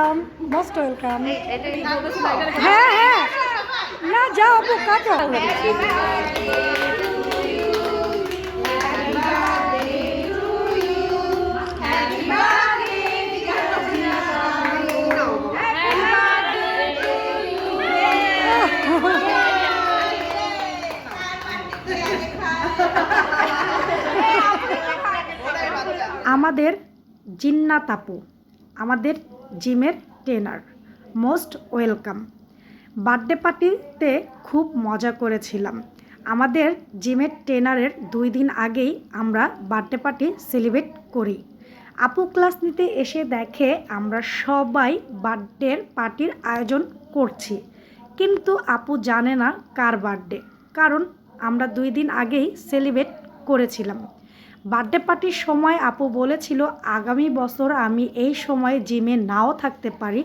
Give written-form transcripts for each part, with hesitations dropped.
Welcome, most welcome. হ্যাঁ হ্যাঁ, না যাও আপু, কাটো। আমাদের জিন্নাত আপু, আমাদের জিমের ট্রেনার, মোস্ট ওয়েলকাম। বার্থডে পার্টিতে খুব মজা করেছিলাম। আমাদের জিমের ট্রেনারের 2 দিন আগেই আমরা বার্থডে পার্টি সেলিব্রেট করি। আপু ক্লাস নিতে এসে দেখে আমরা সবাই বার্থডের পার্টির আয়োজন করছি, কিন্তু আপু জানে না কার বার্থডে, কারণ আমরা 2 দিন আগেই সেলিব্রেট করেছিলাম। বার্থডে পার্টির সময় আপু বলেছিল আগামী বছর আমি এই সময়ে জিমে নাও থাকতে পারি,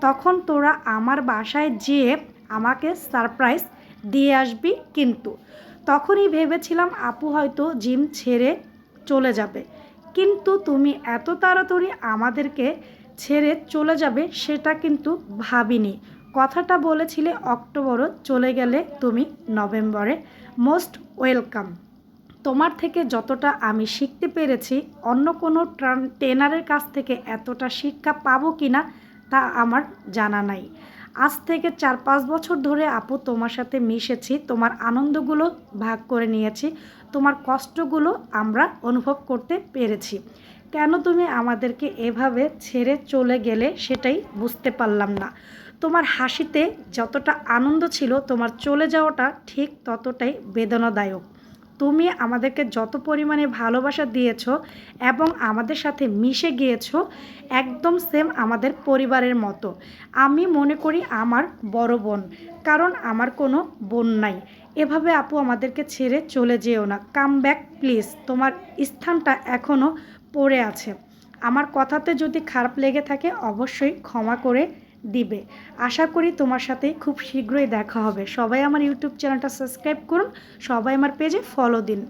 তখন তোরা আমার বাসায় যেয়ে আমাকে সারপ্রাইজ দিয়ে আসবি। কিন্তু তখনই ভেবেছিলাম আপু হয়তো জিম ছেড়ে চলে যাবে, কিন্তু তুমি এত তাড়াতাড়ি আমাদেরকে ছেড়ে চলে যাবে সেটা কিন্তু ভাবিনি। কথাটা বলেছিলে অক্টোবরে, চলে গেলে তুমি নভেম্বরে। Most welcome. তোমার থেকে যতটা আমি শিখতে পেরেছি, অন্য কোনো ট্রেনারের কাছ থেকে এতটা শিক্ষা পাবো কি না তা আমার জানা নাই। আজ থেকে 4-5 বছর ধরে আপু তোমার সাথে মিশেছি, তোমার আনন্দগুলো ভাগ করে নিয়েছি, তোমার কষ্টগুলো আমরা অনুভব করতে পেরেছি। কেন তুমি আমাদেরকে এভাবে ছেড়ে চলে গেলে সেটাই বুঝতে পারলাম না। তোমার হাসিতে যতটা আনন্দ ছিল, তোমার চলে যাওয়াটা ঠিক ততটাই বেদনাদায়ক। তুমি আমাদেরকে যত পরিমাণে ভালোবাসা দিয়েছো এবং আমাদের সাথে মিশে গিয়েছো, একদম সেম আমাদের পরিবারের মতো। আমি মনে করি আমার বড় বোন, কারণ আমার কোনো বোন নাই। এভাবে আপু আমাদেরকে ছেড়ে চলে যেও না, কাম ব্যাক প্লিজ। তোমার স্থানটা এখনও পড়ে আছে। আমার কথাতে যদি খারাপ লেগে থাকে অবশ্যই ক্ষমা করে দিবে। আশা করি তোমার সাথে খুব শীঘ্রই দেখা হবে। সবাই আমার ইউটিউব চ্যানেলটা সাবস্ক্রাইব করুন, সবাই আমার পেজে ফলো দিন।